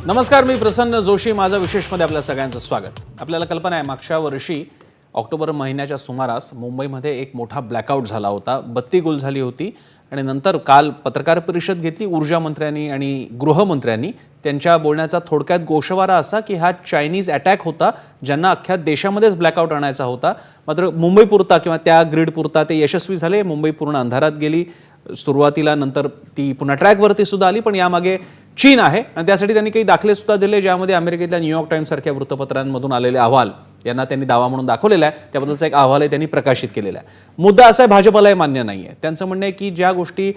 नमस्कार, मी प्रसन्न जोशी. माझा विशेषमध्ये आपल्या सगळ्यांचं स्वागत. आपल्याला कल्पना आहे, मागच्या वर्षी ऑक्टोबर महिन्याच्या सुमारास मुंबईमध्ये एक मोठा ब्लॅकआउट झाला होता, बत्ती गुल झाली होती आणि नंतर काल पत्रकार परिषद घेतली ऊर्जा मंत्र्यांनी आणि गृहमंत्र्यांनी. त्यांच्या बोलण्याचा थोडक्यात गोषवारा असा की हा चायनीज अटॅक होता, ज्यांना अख्ख्या देशामध्येच ब्लॅकआउट आणायचा होता. मात्र मुंबईपुरता किंवा त्या ग्रीडपुरता ते यशस्वी झाले. मुंबई पूर्ण अंधारात गेली सुरुवातीला, नंतर ती पुन्हा ट्रॅकवरती सुद्धा आली. पण यामागे चीन आहे आणि त्यासाठी त्यांनी काही दाखले सुद्धा दिले, ज्यामध्ये अमेरिकेतल्या न्यूयॉर्क टाइम्स सारख्या वृत्तपत्रांमधून आलेले अहवाल यांना त्यांनी दावा म्हणून दाखवलेला आहे. त्याबद्दलचा एक अहवालही त्यांनी प्रकाशित केलेला आहे. मुद्दा असा आहे, भाजपलाही मान्य नाही आहे. त्यांचं म्हणणं आहे की ज्या गोष्टी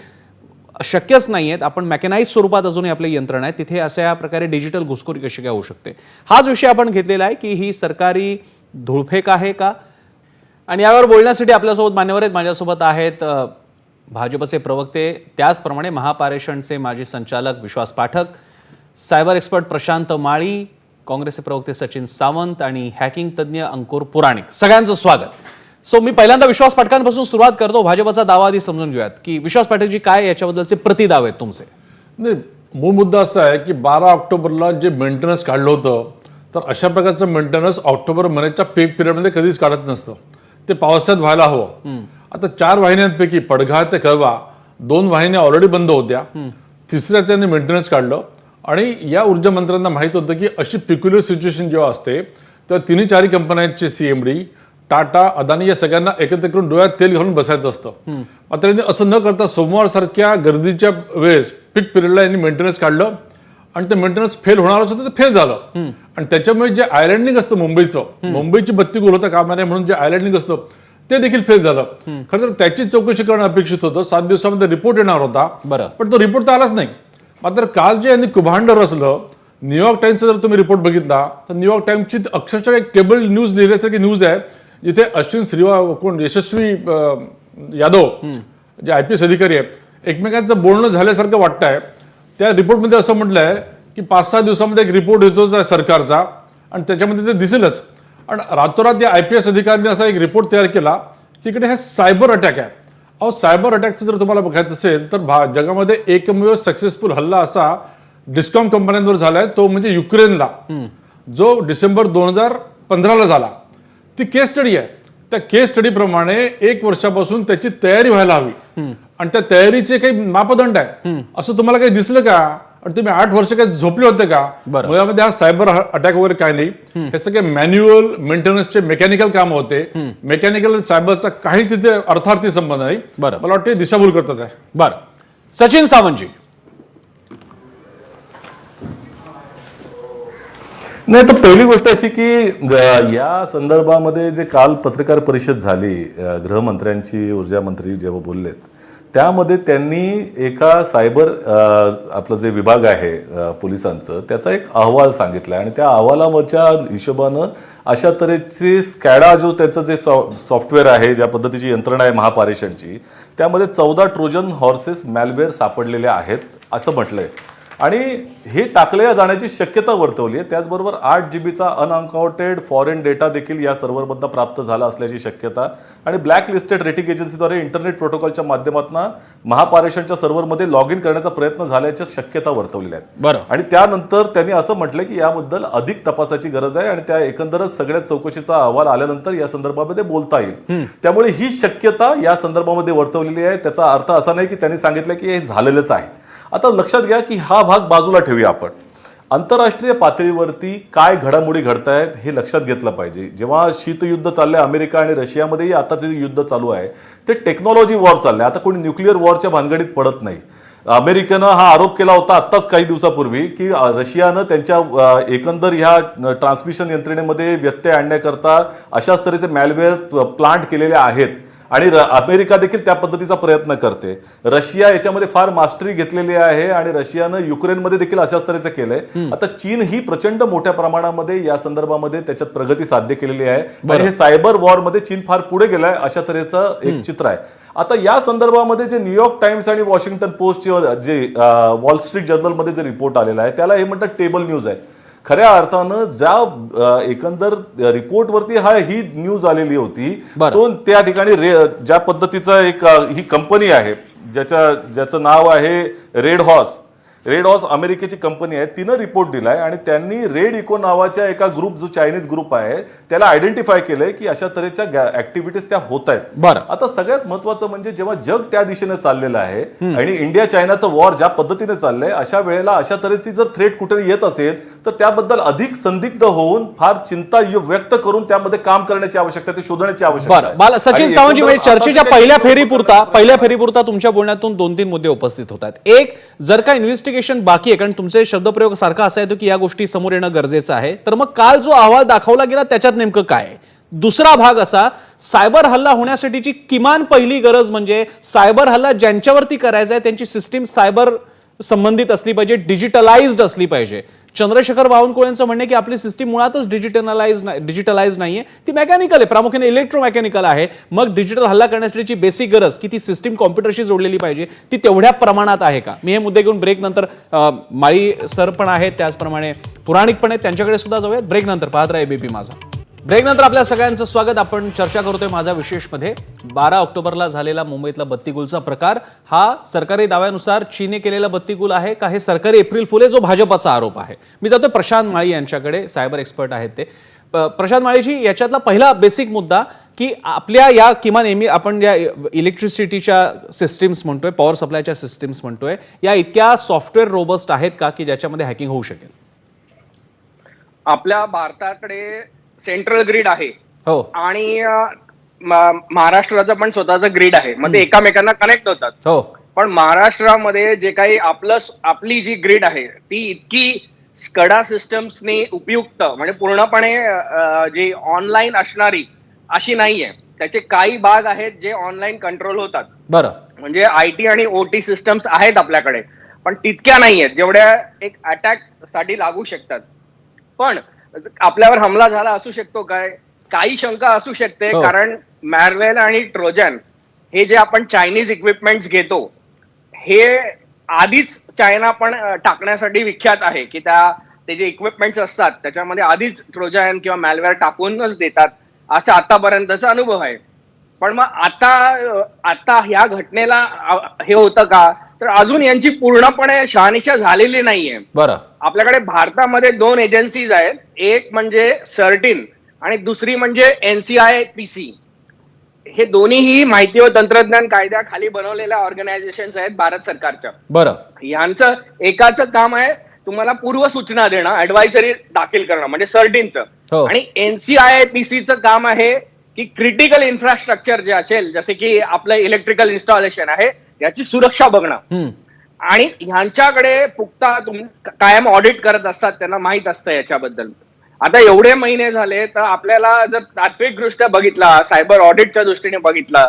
शक्यच नाही आहेत, आपण मॅकॅनाइज स्वरूपात अजूनही आपली यंत्रणा आहे, तिथे अशा प्रकारे डिजिटल घुसखोरी कशी काय होऊ शकते. हाच विषय आपण घेतलेला आहे की ही सरकारी धुळफेक आहे का. आणि यावर बोलण्यासाठी आपल्यासोबत मान्यवर आहेत. माझ्यासोबत आहेत भाजपचे प्रवक्ते, त्याचप्रमाणे महापारेषणचे माजी संचालक विश्वास पाठक, सायबर एक्सपर्ट प्रशांत माळी, काँग्रेसचे प्रवक्ते सचिन सावंत आणि हॅकिंग तज्ज्ञ अंकुर पुराणिक. सगळ्यांचं स्वागत. मी पहिल्यांदा विश्वास पाठकांपासून सुरुवात करतो. भाजपचा दावा आधी समजून घेऊयात की विश्वास पाठकजी, काय याच्याबद्दलचे प्रतिदावे आहेत तुमचे? नाही, मूळ मुद्दा असा आहे की 12 ऑक्टोबरला जे मेंटेनन्स काढलं होतं, तर अशा प्रकारचं मेंटेनन्स ऑक्टोबर महिन्याच्या पीक पिरियडमध्ये कधीच काढत नसतं. ते पावसाळ्यात व्हायला हवं. आता 4 वाहिन्यांपैकी पडघा ते कळवा 2 वाहिन्या ऑलरेडी बंद होत्या. तिसऱ्याच्याने मेंटेनन्स काढलं आणि या ऊर्जा मंत्र्यांना माहीत होतं की अशी पिक्युलर सिच्युएशन जेव्हा असते तेव्हा 3-4 कंपन्यांचे CMD, टाटा, अदानी या सगळ्यांना एकत्र करून डोळ्यात तेल घालून बसायचं असतं. मात्र यांनी असं न करता सोमवारसारख्या गर्दीच्या वेळेस पीक पिरियडला यांनी मेंटेनन्स काढलं आणि ते मेंटेनन्स फेल होणारच होतं, ते फेल झालं. आणि त्याच्यामुळे जे आयलँडिंग असतं मुंबईची बत्ती गुल होता कामा नये म्हणून जे आयलँडिंग असतं ते देखील फेल झालं. खरं तर त्याची चौकशी करणं अपेक्षित होतं. 7 दिवसामध्ये रिपोर्ट येणार होता, पण तो रिपोर्ट तर आलाच नाही. मात्र काल जे यांनी कुभांड रचलं, न्यूयॉर्क टाइम्सचा जर तुम्ही रिपोर्ट बघितला तर न्यूयॉर्क टाइम्सची अक्षरशः एक केबल न्यूज लिहिल्यासारखी न्यूज आहे, जिथे अश्विन यशस्वी यादव जे IPS अधिकारी आहेत, एकमेकांचं बोलणं झाल्यासारखं वाटतंय. त्या रिपोर्टमध्ये असं म्हटलं आहे की 5-6 दिवसामध्ये एक रिपोर्ट येतो सरकारचा आणि त्याच्यामध्ये ते दिसेलच. आणि रातोरात या IPS अधिकाऱ्यांनी असा एक रिपोर्ट तयार केला की इकडे हे सायबर अटॅक आहे. सायबर अटॅकचं जर तुम्हाला बघायचं असेल तर जगामध्ये एकमेव सक्सेसफुल हल्ला असा डिस्कॉम कंपन्यांवर झालाय, तो म्हणजे युक्रेनला, जो डिसेंबर 2015ला झाला. ती केस स्टडी आहे. त्या केस स्टडी प्रमाणे 1 वर्षापासून त्याची तयारी व्हायला हवी आणि त्या तयारीचे काही मापदंड आहे. असं तुम्हाला काही दिसलं का? आणि तुम्ही 8 वर्ष काही झोपले होते का? यामध्ये हा सायबर अटॅक वगैरे काय नाही. हे सगळे मॅन्युअल मेंटेनन्सचे मेकॅनिकल काम होते. मेकॅनिकल सायबरचा काही तिथे अर्थार्थी संबंध नाही. मला वाटतं दिशाभूल करतात आहे. बरं, सचिन सावंतजी. नाही, तर पहिली गोष्ट अशी की या संदर्भामध्ये जे काल पत्रकार परिषद झाली, गृहमंत्र्यांची ऊर्जा मंत्री जेव्हा बोललेत, त्यामध्ये त्यांनी एका सायबर आपलं जे विभाग आहे पोलिसांचं, त्याचा एक अहवाल सांगितला आणि त्या अहवालाच्या हिशोबानं अशा तऱ्हेचे स्कॅडा जो त्याचं जे सॉफ्टवेअर आहे, ज्या पद्धतीची यंत्रणा आहे महापारेषणची, त्यामध्ये 14 ट्रोजन हॉर्सेस मॅलवेअर सापडलेले आहेत असं म्हटलंय आणि हे टाकले जाण्याची शक्यता वर्तवली आहे. त्याचबरोबर 8 GBचा अनअकाउंटेड फॉरेन डेटा देखील या सर्व्हरमधून प्राप्त झाला असल्याची शक्यता आणि ब्लॅक लिस्टेड रेटिंग एजन्सीद्वारे इंटरनेट प्रोटोकॉलच्या माध्यमातून महापारेषणच्या सर्व्हरमध्ये लॉग इन करण्याचा प्रयत्न झाल्याच्या शक्यता वर्तवलेल्या आहेत. आणि त्यानंतर त्यांनी असं म्हटलं की याबद्दल अधिक तपासाची गरज आहे आणि त्या एकंदरच सगळ्या चौकशीचा अहवाल आल्यानंतर या संदर्भामध्ये बोलता येईल. त्यामुळे ही शक्यता या संदर्भामध्ये वर्तवलेली आहे. त्याचा अर्थ असा नाही की त्यांनी सांगितलं की हे झालेलंच आहे. आता लक्षात घ्या की हा भाग बाजूला ठेवूया आपण. आंतरराष्ट्रीय पातळीवरती काय घडामोडी घडतायत हे लक्षात घेतलं पाहिजे. जेव्हा शीतयुद्ध चाललंय अमेरिका आणि रशियामध्येही आताचे जे युद्ध चालू आहे ते टेक्नॉलॉजी वॉर चाललंय. आता कोणी न्यूक्लिअर वॉरच्या भानगडीत पडत नाही. अमेरिकेनं हा आरोप केला होता आत्ताच काही दिवसापूर्वी की रशियानं त्यांच्या एकंदर ह्या ट्रान्समिशन यंत्रणेमध्ये व्यत्यय आणण्याकरता अशाच तऱ्हेचे मॅलवेअर प्लांट केलेले आहेत आणि अमेरिका देखील त्या पद्धतीचा प्रयत्न करते. रशिया याच्यामध्ये फार मास्टरी घेतलेली आहे आणि रशियानं युक्रेनमध्ये देखील अशाच तऱ्हेचं केलंय. आता चीन ही प्रचंड मोठ्या प्रमाणामध्ये या संदर्भामध्ये त्याच्यात प्रगती साध्य केलेली आहे आणि हे सायबर वॉरमध्ये चीन फार पुढे गेलाय अशा तऱ्हेचं एक चित्र आहे. आता या संदर्भामध्ये जे न्यूयॉर्क टाइम्स आणि वॉशिंग्टन पोस्ट जे वॉल स्ट्रीट जर्नलमध्ये जे रिपोर्ट आलेला आहे त्याला हे म्हणतात टेबल न्यूज आहे. खऱ्या अर्थानं ज्या एकंदर रिपोर्टवरती ही न्यूज आलेली होती, तो त्या ठिकाणी ज्या पद्धतीचा एक ही कंपनी आहे ज्याचं नाव आहे रेड हॉर्स, रेडॉस अमेरिकेची कंपनी आहे, तिनं रिपोर्ट दिलाय आणि त्यांनी रेड इको नावाच्या एका ग्रुप, जो चायनीज ग्रुप आहे, त्याला आयडेंटिफाय केलंय की अशा तऱ्हेच्या ऍक्टिव्हिटीज त्या होत आहेत. बरं. आता सगळ्यात महत्वाचं म्हणजे जेव्हा जग त्या दिशेने चाललेलं आहे आणि इंडिया चायनाचं वॉर ज्या पद्धतीने चाललंय, अशा वेळेला अशा तऱ्हेची जर थ्रेट कुठे येत असेल तर त्याबद्दल अधिक संदिग्ध होऊन फार चिंता व्यक्त करून त्यामध्ये काम करण्याची आवश्यकता, ते शोधण्याची आवश्यकता आहे. बरं, सचिन आणि सावंतजी, एकंदर चर्चेच्या आता पहिल्या फेरीपुरता तुमच्या बोलण्यातून 2-3 मुद्दे उपस्थित होतात. एक, जर का इन्व्हेस्टिगेशन बाकी आहे, कारण तुमचे शब्दप्रयोग सारखा असा येतो की या गोष्टी समोर येणं गरजेचं आहे, तर मग काल जो अहवाल दाखवला गेला त्याच्यात नेमकं काय आहे? दुसरा भाग असा, सायबर हल्ला होण्यासाठीची किमान पहिली गरज म्हणजे सायबर हल्ला ज्यांच्यावरती करायचा आहे त्यांची सिस्टीम सायबर संबंधित असली पाहिजे, डिजिटलाइज्ड असली पाहिजे. चंद्रशेखर बावनकुळेंचं म्हणणे की आपली सिस्टीम मुळातच डिजिटलाइज नाहीये, ती मेकॅनिकल आहे, प्रामुख्याने इलेक्ट्रोमेकॅनिकल आहे. मग डिजिटल हल्ला करण्यासाठीची बेसिक गरज की ती सिस्टीम कॉम्प्युटरशी जोडलेली पाहिजे, ती तेवढ्या प्रमाणात आहे का? मी हे मुद्दे घेऊन ब्रेक नंतर माळी सर पण आहेत, त्याचप्रमाणे पुराणिक पण आहेत, त्यांच्याकडे सुद्धा जाऊयात. ब्रेक नंतर पाहत राहा एबीपी माझा. ब्रेक नंतर आपल्या सगळ्यांचं स्वागत. आपण चर्चा करतोय माझा विशेषमध्ये 12 ऑक्टोबरला झालेला मुंबईतला बत्तीगुलचा प्रकार. हा सरकारी दाव्यानुसार चीनने केलेला बत्तीगुल आहे का हे सरकारी एप्रिल फुल आहे, जो भाजपाचा आरोप आहे? मी जातोय प्रशांत माळी यांच्याकडे, सायबर एक्सपर्ट आहेत ते. प्रशांत माळीजी, याच्यातला पहिला बेसिक मुद्दा की आपल्या या किमान आपण या इलेक्ट्रिसिटीच्या सिस्टीम्स म्हणतोय, पॉवर सप्लायच्या सिस्टीम्स म्हणतोय, या इतक्या सॉफ्टवेअर रोबस्ट आहेत का की ज्याच्यामध्ये हॅकिंग होऊ शकेल? आपल्या भारताकडे सेंट्रल ग्रीड आहे हो, आणि महाराष्ट्राचं पण स्वतःचं ग्रीड आहे, मग ते एकामेकांना कनेक्ट होतात. हो, पण महाराष्ट्रामध्ये जे काही आपली जी ग्रीड आहे ती इतकी स्कडा सिस्टम्सनी उपयुक्त, म्हणजे पूर्णपणे जी ऑनलाईन असणारी अशी नाहीये. त्याचे काही भाग आहेत जे ऑनलाईन कंट्रोल होतात. बरं, म्हणजे आयटी आणि ओटी सिस्टम्स आहेत आपल्याकडे, पण तितक्या नाहीयेत जेवढ्या एक अटॅक साठी लागू शकतात. पण आपल्यावर हमला झाला असू शकतो काय, काही शंका असू शकते. हो. कारण मॅलवेअर आणि ट्रोजन हे जे आपण चायनीज इक्विपमेंट्स घेतो, हे आधीच चायना पण टाकण्यासाठी विख्यात आहे की ते जे इक्विपमेंट्स असतात त्याच्यामध्ये आधीच ट्रोजन किंवा मॅलवेअर टाकूनच देतात, असा आतापर्यंतचा अनुभव आहे. पण मग आता ह्या घटनेला हे होतं का, तर अजून यांची पूर्णपणे शहानिशा झालेली नाहीये. बरं. आपल्याकडे भारतामध्ये 2 एजन्सीज आहेत, एक म्हणजे सर्टिन आणि दुसरी म्हणजे NCIPC. हे दोन्हीही माहिती व तंत्रज्ञान कायद्याखाली बनवलेल्या ऑर्गनायझेशन्स आहेत भारत सरकारच्या. बरं. यांचं एकाचं काम आहे तुम्हाला पूर्व सूचना देणं, ऍडवायझरी दाखल करणं, म्हणजे सर्टिनचं. हो. आणि NCIPCचं काम आहे की क्रिटिकल इन्फ्रास्ट्रक्चर जे असेल, जसे की आपलं इलेक्ट्रिकल इन्स्टॉलेशन आहे, याची सुरक्षा बघणं. आणि ह्यांच्याकडे पुख्ता कायम ऑडिट करत असतात, त्यांना माहित असतं याच्याबद्दल. आता एवढे महिने झाले तर आपल्याला जर तात्विकदृष्ट्या बघितला, सायबर ऑडिटच्या दृष्टीने बघितलं,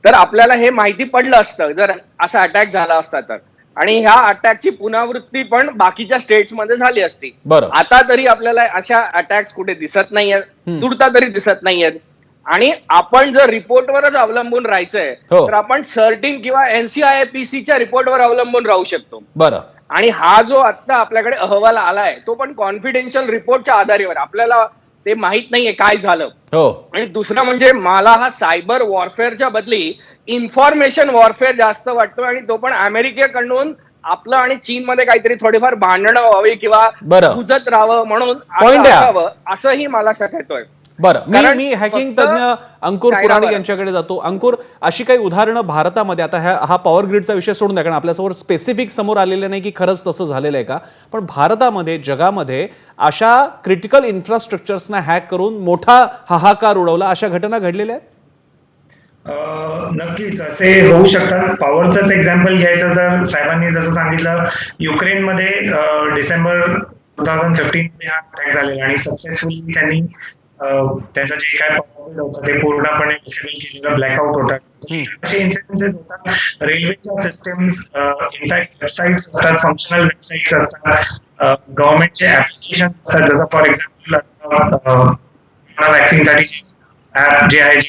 तर आपल्याला हे माहिती पडलं असतं जर असा अटॅक झाला असता तर. आणि ह्या अटॅकची पुनरावृत्ती पण बाकीच्या स्टेट्समध्ये झाली असती. बरं. आता तरी आपल्याला अशा अटॅक्स कुठे दिसत नाहीयेत, तुर्ता तरी दिसत नाहीयेत. आणि आपण जर रिपोर्टवरच अवलंबून राहायचंय हो. तर आपण सर्टिन किंवा NCIPCच्या रिपोर्टवर अवलंबून राहू शकतो. बरं. आणि हा जो आता आपल्याकडे अहवाल आलाय तो पण कॉन्फिडेन्शियल रिपोर्टच्या आधारावर, आपल्याला ते माहित नाहीये काय झालं. हो. आणि दुसरं म्हणजे मला हा सायबर वॉरफेअरच्या बदली इन्फॉर्मेशन वॉरफेअर जास्त वाटतो, आणि तो पण अमेरिकेकडून आपलं आणि चीनमध्ये काहीतरी थोडीफार भांडणं व्हावी किंवा बरं. कुजत राहावं म्हणून Point आहे. असावं असंही मला शक येतोय. बरं, कारण मी हॅकिंग फक्त तज्ञ अंकुर चायनावर पुराणिक यांच्याकडे जातो. अंकुर, अशी काही उदाहरणं भारतामध्ये, आता हा पॉवर ग्रीडचा विषय सोडून द्या कारण आपल्यासमोर स्पेसिफिक समोर आलेलं नाही की खरंच तसं झालेलं आहे का, पण भारतामध्ये, जगामध्ये अशा क्रिटिकल इन्फ्रास्ट्रक्चर्सना हॅक करून मोठा हाहाकार उडवला, अशा घटना घडलेल्या आहेत? नक्कीच असे होऊ शकतात. पॉवरचंच एक्झाम्पल घ्यायचं जर, साहेबांनी जसं सांगितलं, युक्रेनमध्ये डिसेंबर 2015 मध्ये हा अटॅक झालेला आणि सक्सेसफुली त्यांनी त्यांचं जे काय पॉवर होतं ते पूर्णपणे डिसेबल केलेलं, ब्लॅकआउट होता. असे इन्सिडेन्सेस होतात. रेल्वेच्या सिस्टम्स, इनफॅक्ट वेबसाईट्स असतात, फंक्शनल वेबसाईट्स असतात, गव्हर्नमेंटचे ऍप्लिकेशन असतात, जसं फॉर एक्झाम्पल वॅक्सिनसाठी ऍप जे आहे.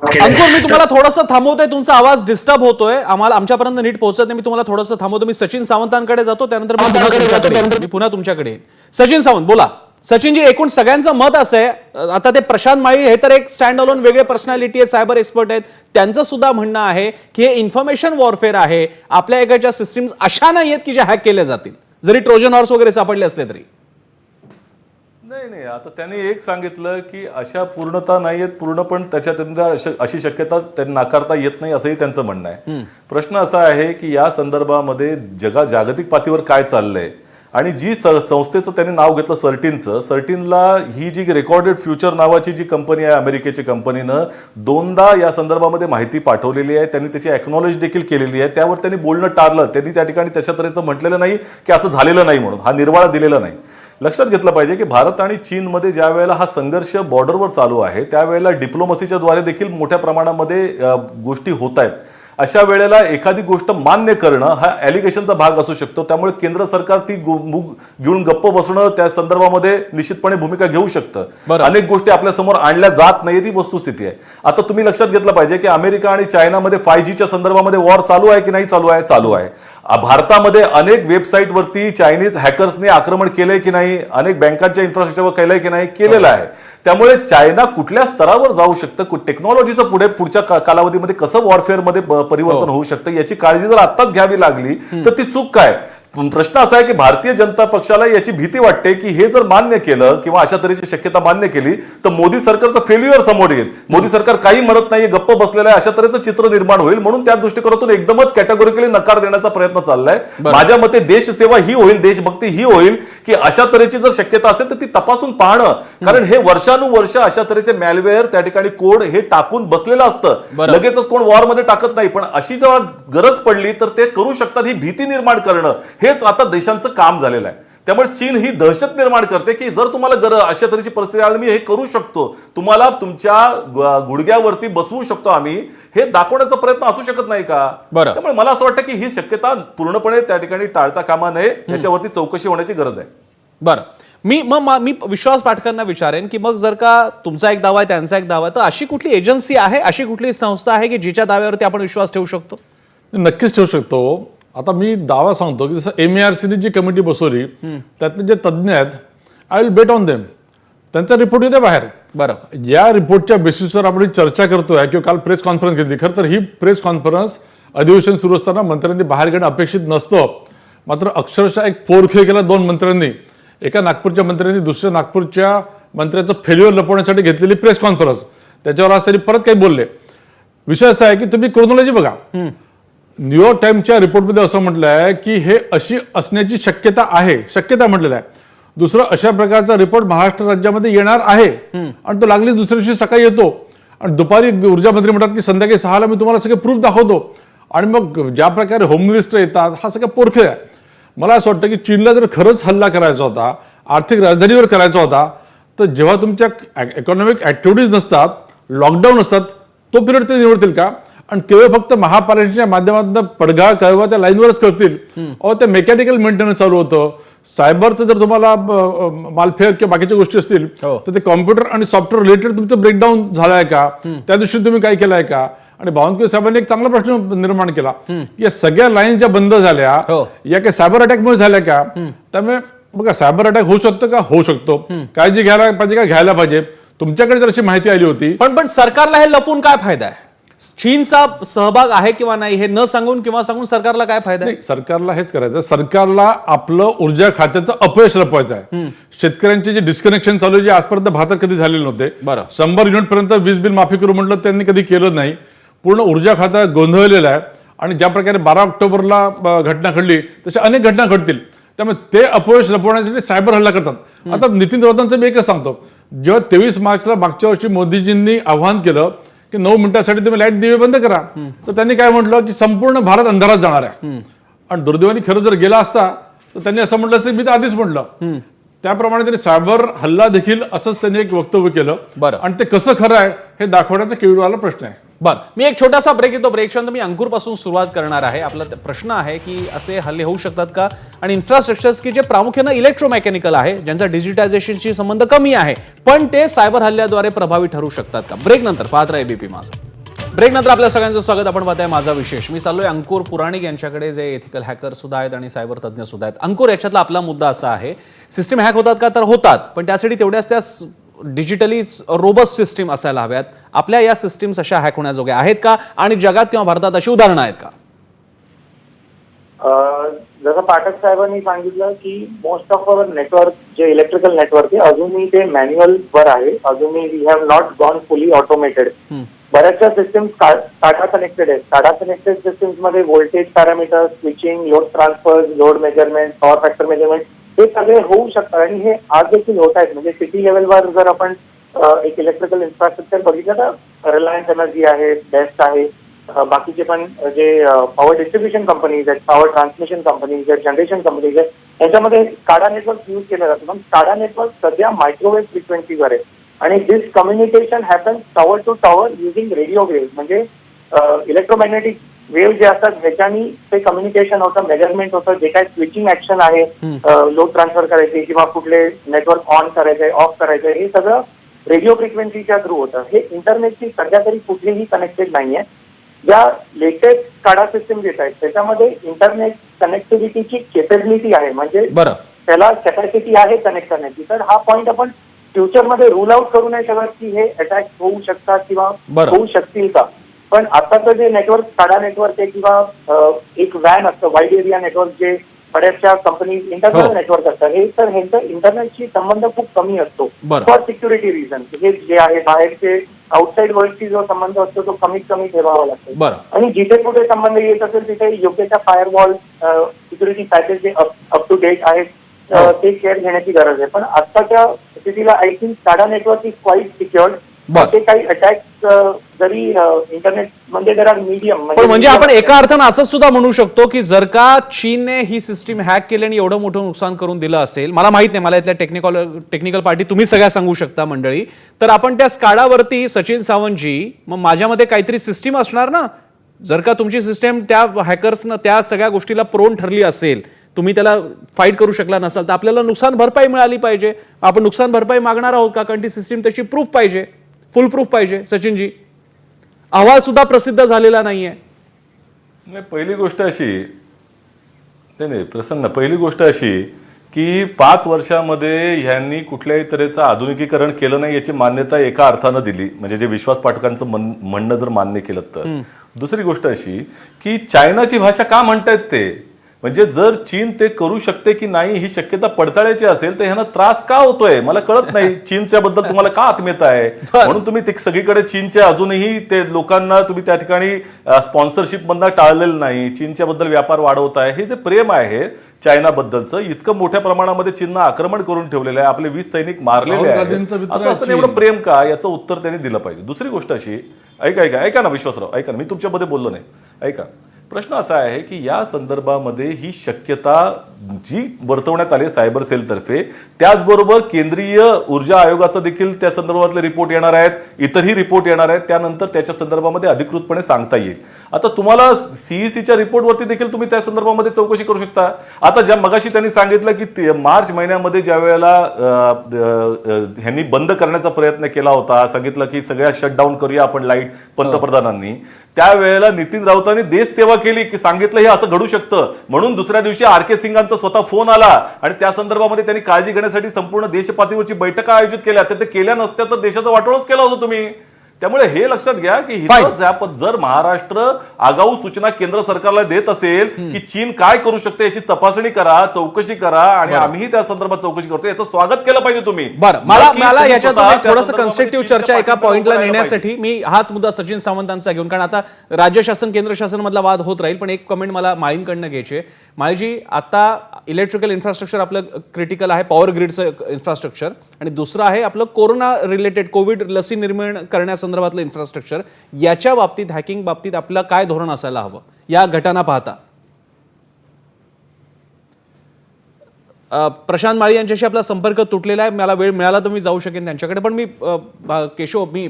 अंकुर, मी तुम्हाला थोडंसं थांबवतोय, तुमचा आवाज डिस्टर्ब होतोय, आमच्यापर्यंत नीट पोहोचत नाही. मी तुम्हाला थोडंसं थांबवतो. मी सचिन सावंतांकडे जातो, त्यानंतर मी पुन्हा तुमच्याकडे येईन. सचिन सावंत, बोला. सचिनजी, एकूण सगळ्यांचं मत असं आहे, आता ते प्रशांत माळी हे तर एक स्टँड अलोन वेगळे पर्सनॅलिटी आहे, सायबर एक्सपर्ट आहेत, त्यांचं सुद्धा म्हणणं आहे की हे इन्फॉर्मेशन वॉरफेअर आहे, आपल्या एकाच्या सिस्टीम्स अशा नाही आहेत की ज्या हॅक केल्या जातील, जरी ट्रोजन हॉर्स वगैरे सापडले असले तरी. नाही, आता त्यांनी एक सांगितलं की अशा पूर्णता नाही आहेत, पूर्ण पण त्याच्यात अशी शक्यता त्यांनी नाकारता येत नाही असंही त्यांचं म्हणणं आहे. प्रश्न असा आहे की या संदर्भामध्ये जागतिक पातळीवर काय चाललंय आणि जी संस्थेचं त्यांनी नाव घेतलं सर्टिनला ही जी रेकॉर्डेड फ्युचर नावाची जी कंपनी आहे अमेरिकेची कंपनीनं 2दा या संदर्भामध्ये माहिती पाठवलेली आहे, त्यांनी त्याची एक्नॉलेज देखील केलेली आहे, त्यावर त्यांनी बोलणं टाळलं. त्यांनी त्या ठिकाणी तशा तऱ्हेचं म्हटलेलं नाही की असं झालेलं नाही म्हणून, हा निर्वाळा दिलेला नाही. लक्षात घेतलं पाहिजे की भारत आणि चीनमध्ये ज्या वेळेला हा संघर्ष बॉर्डरवर चालू आहे त्यावेळेला डिप्लोमसीच्या द्वारे देखील मोठ्या प्रमाणामध्ये गोष्टी होत आहेत. अशा वेळेला एखादी गोष्ट मान्य करणं हा ॲलिगेशनचा भाग असू शकतो, त्यामुळे केंद्र सरकार ती घेऊन गप्प बसणं त्या संदर्भामध्ये निश्चितपणे भूमिका घेऊ शकतं. अनेक गोष्टी आपल्या समोर आणल्या जात नाही, ती वस्तुस्थिती आहे. आता तुम्ही लक्षात घेतलं पाहिजे की अमेरिका आणि चायनामध्ये 5Gच्या संदर्भामध्ये वॉर चालू आहे की नाही चालू आहे? चालू आहे. भारतामध्ये अनेक वेबसाईटवरती चायनीज हॅकर्सने आक्रमण केलंय की नाही, अनेक बँकांच्या इन्फ्रास्ट्रक्चरवर केलंय की नाही, केलेलं आहे. त्यामुळे चायना कुठल्या स्तरावर जाऊ शकतं, टेक्नॉलॉजीचं पुढच्या कालावधीमध्ये कसं वॉरफेअरमध्ये परिवर्तन होऊ शकतं याची काळजी जर आत्ताच घ्यावी लागली तर ती चूक काय? प्रश्न असा आहे की भारतीय जनता पक्षाला याची भीती वाटते की हे जर मान्य केलं किंवा अशा तऱ्हेची शक्यता मान्य केली तर मोदी सरकारचं फेल्युअर समोर येईल. मोदी सरकार काही म्हणत नाहीये, गप्प बसलेलं आहे, अशा तऱ्हेचं चित्र निर्माण होईल. म्हणून त्या दृष्टिकोनातून एकदमच कॅटेगोरिकली नकार देण्याचा प्रयत्न चाललाय. माझ्या मते देशसेवा ही होईल, देशभक्ती ही होईल की अशा तऱ्हेची जर शक्यता असेल तर ती तपासून पाहणं, कारण हे वर्षानुवर्ष अशा तऱ्हेचे मॅलवेअर त्या ठिकाणी कोड हे टाकून बसलेलं असतं. लगेचच कोण वॉरमध्ये टाकत नाही, पण अशी जेव्हा गरज पडली तर ते करू शकतात. ही भीती निर्माण करणं हेच आता देशांचं काम झालेलं आहे. त्यामुळे चीन ही दहशत निर्माण करते की जर तुम्हाला अशा तऱ्हेची परिस्थिती आली, मी हे करू शकतो, तुम्हाला तुमच्या गुडघ्यावरती बसवू शकतो आम्ही, हे दाखवण्याचा प्रयत्न असू शकत नाही का? त्यामुळे मला असं वाटतं की ही शक्यता पूर्णपणे त्या ठिकाणी टाळता कामा नये, याच्यावरती चौकशी होण्याची गरज आहे. बरं, मी विश्वास पाठकांना विचारेन की मग जर का तुमचा एक दावा आहे, त्यांचा एक दावा आहे, तर अशी कुठली एजन्सी आहे, अशी कुठली संस्था आहे की जिच्या दाव्यावरती आपण विश्वास ठेवू शकतो? नक्कीच ठेवू शकतो. आता मी दावा सांगतो की जसं MERCने जी कमिटी बसवली त्यातले जे तज्ज्ञ आहेत, I will bet on them. त्यांचा रिपोर्ट येते बाहेर. बरं, या रिपोर्टच्या बेसिसवर आपण चर्चा करतोय किंवा काल प्रेस कॉन्फरन्स घेतली. खरं तर ही प्रेस कॉन्फरन्स अधिवेशन सुरू असताना मंत्र्यांनी बाहेर घेणं अपेक्षित नसतं. मात्र अक्षरशः एक पोरखेळ केला 2 मंत्र्यांनी. एका नागपूरच्या मंत्र्यांनी दुसऱ्या नागपूरच्या मंत्र्याचं फेल्युअर लपवण्यासाठी घेतलेली प्रेस कॉन्फरन्स, त्याच्यावर आज त्यांनी परत काही बोलले. विषय असा आहे की तुम्ही क्रोनॉलॉजी बघा. न्यूयॉर्क टाइम्सच्या रिपोर्टमध्ये असं म्हटलं आहे की हे अशी असण्याची शक्यता आहे, शक्यता म्हटलेलं आहे. दुसरं, अशा प्रकारचा रिपोर्ट महाराष्ट्र राज्यामध्ये येणार आहे आणि तो लागली दुसऱ्या दिवशी सकाळी येतो आणि दुपारी ऊर्जा मंत्री म्हणतात की संध्याकाळी 6ला मी तुम्हाला सगळे प्रूफ दाखवतो. आणि मग ज्या प्रकारे होम मिनिस्टर येतात, हा सगळा पोरखेळ आहे. मला असं वाटतं की चीनला जर खरंच हल्ला करायचा होता, आर्थिक राजधानीवर करायचा होता, तर जेव्हा तुमच्या इकॉनॉमिक ऍक्टिव्हिटीज नसतात, लॉकडाऊन असतात, तो पिरियड ते निवडतील का? आणि केवळ फक्त महापालिकेच्या माध्यमातून पडघा कळवा त्या लाईनवरच करतील. ते मेकॅनिकल मेंटेनन्स चालू होतं. सायबरचं जर तुम्हाला मालफेअर किंवा बाकीच्या गोष्टी असतील तर ते कॉम्प्युटर आणि सॉफ्टवेअर रिलेटेड तुमचं ब्रेकडाऊन झालाय का, त्या दृष्टीने तुम्ही काय केलंय का? आणि बावनकुळे साहेबांनी एक चांगला प्रश्न निर्माण केला की या सगळ्या लाईन्स ज्या बंद झाल्या या काही सायबर अटॅकमुळे झाल्या का? त्यामुळे बघा, सायबर अटॅक होऊ शकतो का? होऊ शकतो. काळजी घ्यायला पाहिजे का? घ्यायला पाहिजे. तुमच्याकडे जर अशी माहिती आली होती, पण सरकारला हे लपून काय फायदा आहे? चीनचा सहभाग आहे किंवा नाही हे न सांगून किंवा सांगून सरकारला काय फायदा आहे? सरकारला हेच करायचं. सरकारला आपलं ऊर्जा खात्याचं अपयश लपवायचं आहे. शेतकऱ्यांचे जे डिस्कनेक्शन चालू आहे, जे आजपर्यंत भारतात कधी झालेले नव्हते. 100 युनिट पर्यंत वीज बिल माफी करू म्हटलं, त्यांनी कधी केलं नाही. पूर्ण ऊर्जा खाता गोंधळलेला आहे. आणि ज्या प्रकारे 12 ऑक्टोबरला घटना घडली तशा अनेक घटना घडतील. त्यामुळे ते अपयश लपवण्यासाठी सायबर हल्ला करतात. आता नितीन राऊतांचं मी एकच सांगतो, जेव्हा 23 मार्चला मागच्या वर्षी मोदीजींनी आवाहन केलं की 9 मिनिटांसाठी तुम्ही लाईट दिवे बंद करा, तर त्यांनी काय म्हटलं की संपूर्ण भारत अंधारात जाणार आहे. आणि दुर्दैवाने खरं जर गेला असता तर त्यांनी असं म्हटलं असतं, मी तर आधीच म्हटलं. त्याप्रमाणे त्यांनी सायबर हल्ला देखील असंच त्यांनी एक वक्तव्य केलं. आणि ते कसं खरं आहे हे दाखवण्याचा केवळवाला प्रश्न आहे. बरं, मी एक छोटासा ब्रेक येतो. ब्रेकच्या मी अंकुरपासून सुरुवात करणार आहे. आपला प्रश्न आहे की असे हल्ले होऊ शकतात का, आणि इन्फ्रास्ट्रक्चर्स की जे प्रामुख्याने इलेक्ट्रोमेकॅनिकल आहे, ज्यांचा डिजिटायझेशनशी संबंध कमी आहे, पण ते सायबर हल्ल्याद्वारे प्रभावी ठरू शकतात का? ब्रेक नंतर पाहत राहा एबीपी माझा. ब्रेक नंतर आपल्या सगळ्यांचं स्वागत. आपण पाहताय माझा विशेष. मी चाललोय अंकुर पुराणिक यांच्याकडे, जे एथिकल हॅकर सुद्धा आहेत आणि सायबर तज्ज्ञ सुद्धा आहेत. अंकुर, याच्यातला आपला मुद्दा असा आहे, सिस्टीम हॅक होतात का? तर होतात, पण त्यासाठी तेवढ्याच त्या डिजिटली रोबस्ट सिस्टीम असायला हव्यात. आपल्या या सिस्टीम्स अशा हॅक होण्याजोग्या आहेत का? आणि जगात किंवा भारतात अशी उदाहरणं आहेत का? जसं पाठक साहेबांनी सांगितलं की मोस्ट ऑफ अवर नेटवर्क जे इलेक्ट्रिकल नेटवर्क आहे अजूनही ते मॅन्युअल वर आहे. अजूनही वी हॅव नॉट गॉन फुली ऑटोमेटेड. बऱ्याचशा सिस्टम्स टाटा कनेक्टेड आहेत. टाटा कनेक्टेड सिस्टम्स मध्ये voltage parameter, switching, load transfer, load measurement, power factor measurement हे सगळे होऊ शकतात आणि हे आज देखील होत आहेत. म्हणजे सिटी लेवलवर जर आपण एक इलेक्ट्रिकल इन्फ्रास्ट्रक्चर बघितलं तर रिलायन्स एनर्जी आहे, बेस्ट आहे, बाकीचे पण जे पॉवर डिस्ट्रीब्युशन कंपनीज आहेत, पॉवर ट्रान्समिशन कंपनीज आहेत, जनरेशन कंपनीज आहेत, याच्यामध्ये स्काडा नेटवर्क यूज केलं जातं. पण स्काडा नेटवर्क सध्या मायक्रोवेव्ह फ्रिक्वेन्सीवर आहे आणि this communication happens tower to tower using radio wave. म्हणजे इलेक्ट्रोमॅग्नेटिक वेव्ह जे असतात ह्याच्यानी ते कम्युनिकेशन होतं, मेजरमेंट होतं. जे काही स्विचिंग ऍक्शन आहे, लोड ट्रान्सफर करायचे किंवा कुठले नेटवर्क ऑन करायचंय, ऑफ करायचंय, हे सगळं रेडिओ फ्रिक्वेन्सीच्या थ्रू होतं. हे इंटरनेटची सध्या तरी कुठलीही कनेक्टेड नाहीये. ज्या लेटेस्ट स्काडा सिस्टम येत आहेत त्याच्यामध्ये इंटरनेट कनेक्टिव्हिटीची केपेबिलिटी आहे, म्हणजे त्याला कॅपॅसिटी आहे कनेक्ट करण्याची. तर हा पॉईंट आपण फ्युचरमध्ये रूल आउट करू नाही शकत की हे अटॅक होऊ शकतात किंवा होऊ शकतील का. पण आताचं जे नेटवर्क स्काडा नेटवर्क आहे किंवा एक वॅन असतं, वाईड एरिया नेटवर्क, जे बऱ्याचशा कंपनीज इंटरनल नेटवर्क असतात, हे तर ह्यांचा इंटरनेटशी संबंध खूप कमी असतो फॉर सिक्युरिटी रिझन. हे जे आहे बाहेरचे आउटसाइड वर्ल्डशी जो संबंध असतो तो कमीत कमी ठेवावा लागतो. आणि जिथे कुठे संबंध येत असेल तिथे योग्यच्या फायरवॉल, सिक्युरिटी पॅकेज जे अप टू डेट आहेत ते केअर घेण्याची गरज आहे. पण आत्ताच्या स्थितीला I think SCADA network is quite secured. ते काही अटॅक जरी इंटरनेट म्हणजे जरा मीडियम म्हणजे आपण एका अर्थानं असं सुद्धा म्हणू शकतो की जर का चीनने ही सिस्टीम हॅक केली आणि एवढं मोठं नुकसान करून दिलं असेल, मला माहित नाही, मला इथल्या टेक्निकल पार्टी तुम्ही सगळ्या सांगू शकता मंडळी, तर आपण त्या स्काडावरती सचिन सावंतजी, मग माझ्यामध्ये काहीतरी सिस्टीम असणार ना. जर का तुमची सिस्टीम त्या हॅकर्सनं त्या सगळ्या गोष्टीला प्रोन ठरली असेल, तुम्ही त्याला फाईट करू शकला नसाल, तर आपल्याला नुकसान भरपाई मिळाली पाहिजे. आपण नुकसान भरपाई मागणार आहोत का? कारण ती सिस्टीम त्याची प्रूफ पाहिजे, फुल प्रूफ पाहिजे. सचिनजी, अहवाल सुद्धा प्रसिद्ध झालेला नाहीये. पहिली गोष्ट अशी, नाही प्रसन्न, पहिली गोष्ट अशी की 5 वर्षामध्ये ह्यांनी कुठल्याही तऱ्हेचं आधुनिकीकरण केलं नाही याची मान्यता एका अर्थानं दिली, म्हणजे जे विश्वास पाठकांचं म्हणणं जर मान्य केलं तर. दुसरी गोष्ट अशी की चायनाची भाषा का म्हणतायत ते, म्हणजे जर चीन ते करू शकते की नाही ही शक्यता पडताळायची असेल तर ह्यांना त्रास का होतोय मला कळत नाही. चीनच्या बद्दल तुम्हाला का आत्मीयता आहे म्हणून तुम्ही ते सगळीकडे चीनच्या अजूनही ते लोकांना तुम्ही त्या ठिकाणी स्पॉन्सरशिप मधनं टाळलेलं नाही, चीनच्या बद्दल व्यापार वाढवताय. हे जे प्रेम आहे चायनाबद्दलचं, इतकं मोठ्या प्रमाणामध्ये चीननं आक्रमण करून ठेवलेलं आहे, आपले 20 सैनिक मारलेले आहेत, असं असताना एवढं प्रेम का, याचं उत्तर त्यांनी दिलं पाहिजे. दुसरी गोष्ट अशी, ऐका ना विश्वासराव, ऐका ना, मी तुमच्यामध्ये बोललो नाही, ऐका. प्रश्न असा आहे की या संदर्भामध्ये ही शक्यता जी वर्तवण्यात आली सायबर सेलतर्फे, त्याचबरोबर केंद्रीय ऊर्जा आयोगाचा देखील त्या संदर्भातले रिपोर्ट येणार आहेत, इतरही रिपोर्ट येणार आहेत, त्यानंतर त्याच्या संदर्भामध्ये अधिकृतपणे सांगता येईल. आता तुम्हाला सीईसीच्या रिपोर्टवरती देखील तुम्ही त्या संदर्भामध्ये चौकशी करू शकता. आता ज्या मगाशी त्यांनी सांगितलं की मार्च महिन्यामध्ये ज्या वेळेला ह्यांनी बंद करण्याचा प्रयत्न केला होता, सांगितलं की सगळ्या शटडाऊन करूया आपण लाईट पंतप्रधानांनी, त्यावेळेला नितीन राऊतांनी देश सेवा केली की सांगितलं हे असं घडू शकतं म्हणून. दुसऱ्या दिवशी आर.के. सिंगांचा स्वतः फोन आला आणि त्या संदर्भामध्ये त्यांनी काळजी घेण्यासाठी संपूर्ण देशपातळीवरची बैठका आयोजित केल्या. ते केल्या नसत्या तर देशाचं वाटोळच केला होता तुम्ही. त्यामुळे हे लक्षात घ्या की जर महाराष्ट्र आगाऊ सूचना केंद्र सरकारला देत असेल की चीन काय करू शकते याची तपासणी करा, चौकशी करा, आणि आम्हीही त्या संदर्भात चौकशी करतो, याचं स्वागत केलं पाहिजे तुम्ही. बरं, मला याच्यात थोडंसं कन्स्ट्रक्टिव्ह चर्चा एका पॉइंटला नेण्यासाठी मी हाच मुद्दा सचिन सावंतांचा घेऊन, कारण आता राज्य शासन केंद्र शासन मधला वाद होत राहील, पण एक कमेंट मला माळींकडनं घ्यायची. माळीजी, आता इलेक्ट्रिकल इन्फ्रास्ट्रक्चर आपलं क्रिटिकल आहे, पॉवर ग्रिडचं इन्फ्रास्ट्रक्चर, आणि दुसरं आहे आपलं कोरोना रिलेटेड कोविड लसी निर्माण करण्यासंदर्भातलं इन्फ्रास्ट्रक्चर. याच्या बाबतीत, हॅकिंग बाबतीत आपलं काय धोरण असायला हवं या घटना पाहता? प्रशांत माळी यांच्याशी आपला संपर्क तुटलेला आहे, मला वेळ मिळाला तर मी जाऊ शकेन त्यांच्याकडे, पण मी केशव, मी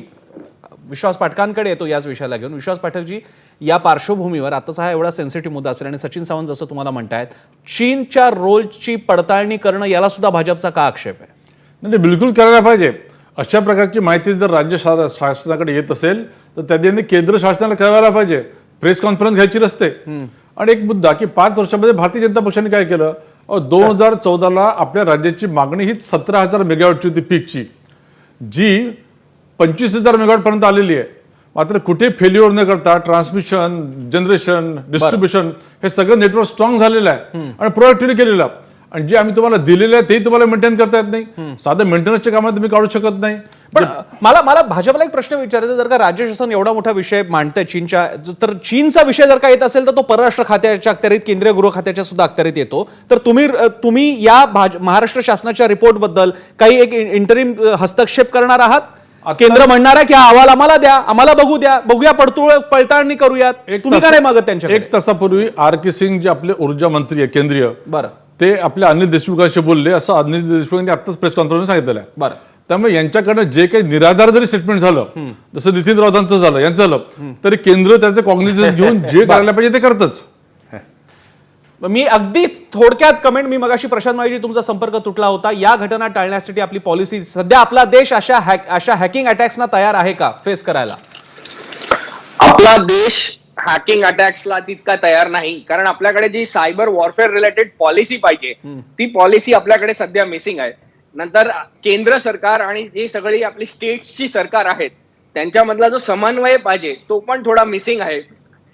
विश्वास पाठकांकडे येतो याच विषयाला घेऊन. विश्वास पाठकजी, या पार्श्वभूमीवर आताचा हा एवढा सेन्सिटिव्ह मुद्दा असेल आणि सचिन सावंत जसं तुम्हाला म्हणतायत, चीनच्या रोलची पडताळणी करणं याला सुद्धा भाजपचा का आक्षेप आहे? नाही, बिलकुल करायला पाहिजे. अशा प्रकारची माहिती जर राज्य शासनाकडे येत असेल तर त्यांनी केंद्र शासनाला कळवायला पाहिजे, प्रेस कॉन्फरन्स घ्यायची नसते. आणि एक मुद्दा की 5 वर्षामध्ये भारतीय जनता पक्षाने काय केलं, 2014ला आपल्या राज्याची मागणी ही 17,000 मेगावॉटची होती पीकची, जी 25,000 मेगावॉट पर्यंत आलेली आहे. मात्र कुठे फेल्युअर न करता ट्रान्समिशन, जनरेशन, डिस्ट्रीब्युशन हे सगळं नेटवर्क स्ट्रॉंग झालेलं आहे आणि प्रोडक्टिव्हिटी केलेलं आहे. आणि जे आम्ही तुम्हाला दिलेलं आहे तेही तुम्हाला मेंटेन करता येत नाही. साधं मेंटेनन्सच्या कामात तुम्ही काढू शकत नाही. पण मला भाजपला एक प्रश्न विचारायचा, जर का राज्य शासन एवढा मोठा विषय मांडतंय चीनच्या, तर चीनचा विषय जर का येत असेल तर तो परराष्ट्र खात्याच्या अखत्यारीत, केंद्रीय गृह खात्याच्या सुद्धा अखत्यारीत येतो. तर तुम्ही या महाराष्ट्र शासनाच्या रिपोर्ट बद्दल काही एक इंटरिम हस्तक्षेप करणार आहात? केंद्र म्हणणार आहे की हा अहवाल आम्हाला द्या, आम्हाला बघूया, पडताळणी करूयात. तुम्ही काय मागत त्यांच्या? 1 तासापूर्वी R.K. सिंग जे आपले ऊर्जा मंत्री आहे केंद्रीय, बरं, ते आपल्या अनिल देशमुखांशी बोलले, असं अनिल देशमुखांनी आत्ताच प्रेस कॉन्फरन्स सांगितलेलं आहे. बरं. त्यामुळे यांच्याकडनं जे काही निराधार जरी स्टेटमेंट झालं, जसं नितीन राऊतांचं झालं, यांचं झालं, तरी केंद्र त्याचे कॉग्निझन्स घेऊन जे करायला पाहिजे ते करतच. मी अगदी थोडक्यात कमेंट, मी मगाशी प्रशांत माळीजी तुमचा संपर्क तुटला होता, या घटना टाळण्यासाठी आपली पॉलिसी, सध्या आपला देश अशा हॅकिंग अटॅक्सना तयार आहे का फेस करायला? आपला देश हॅकिंग अटॅक्सला तितका तयार नाही, कारण आपल्याकडे जी सायबर वॉरफेअर रिलेटेड पॉलिसी पाहिजे ती पॉलिसी आपल्याकडे सध्या मिसिंग आहे. नंतर केंद्र सरकार आणि जी सगळी आपली स्टेट्सची सरकार आहेत त्यांच्यामधला जो समन्वय पाहिजे तो पण थोडा मिसिंग आहे.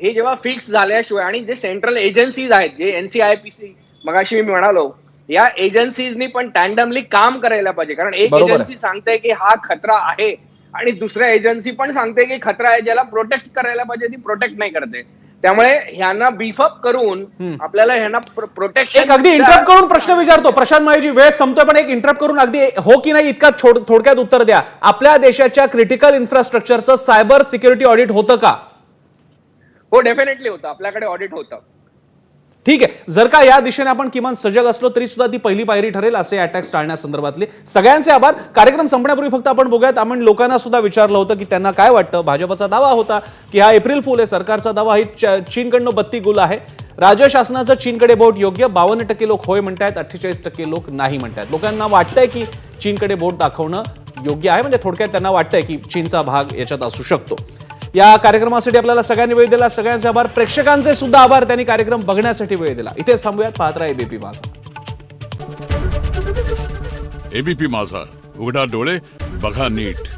हे जेव्हा फिक्स झाल्याशिवाय, आणि जे सेंट्रल एजन्सीज आहेत, जे NCIPC मगाशी मी म्हणालो, या एजन्सीजनी पण टँडमली काम करायला पाहिजे. कारण एक एजन्सी सांगते की हा खतरा आहे आणि दुसऱ्या एजन्सी पण सांगते की खतरा आहे, ज्याला प्रोटेक्ट करायला पाहिजे ती प्रोटेक्ट नाही करते. त्यामुळे ह्यांना बीफअप करून आपल्याला ह्यांना प्रोटेक्शन. एक अगदी इंटरप्ट करून प्रश्न विचारतो प्रशांत माळीजी, वेळ संपतोय, पण एक इंटरप्ट करून अगदी हो की नाही इतका थोडक्यात उत्तर द्या. आपल्या देशाच्या क्रिटिकल इन्फ्रास्ट्रक्चरचं सायबर सिक्युरिटी ऑडिट होतं का? हो, डेफिनेटली होतं, आपल्याकडे ऑडिट होतं. ठीक आहे, जर का या दिशेने आपण किमान सजग असलो तरी सुद्धा ती पहिली पायरी ठरेल असे अटॅक्स टाळण्यासंदर्भातले. सगळ्यांचे आभार. कार्यक्रम संपण्यापूर्वी फक्त आपण बघूयात, आपण लोकांना सुद्धा विचारलं होतं की त्यांना काय वाटतं. भाजपचा दावा होता की हा एप्रिल फुल आहे, सरकारचा दावा ही चीनकडनं बत्ती गुल आहे. राज्य शासनाचं चीनकडे बोट योग्य, 52% लोक होय म्हणतायत, 48% लोक नाही म्हणतायत. लोकांना वाटतंय की चीनकडे बोट दाखवणं योग्य आहे, म्हणजे थोडक्यात त्यांना वाटतंय की चीनचा भाग याच्यात असू शकतो. या कार्यक्रमासाठी आपल्याला सगळ्यांनी वेळ दिला, सगळ्यांचे आभार. प्रेक्षकांचे सुद्धा आभार, त्यांनी कार्यक्रम बघण्यासाठी वेळ दिला. इथेच थांबूयात. पाहत राहा एबीपी माझा. एबीपी माझा, उघडा डोळे बघा नीट.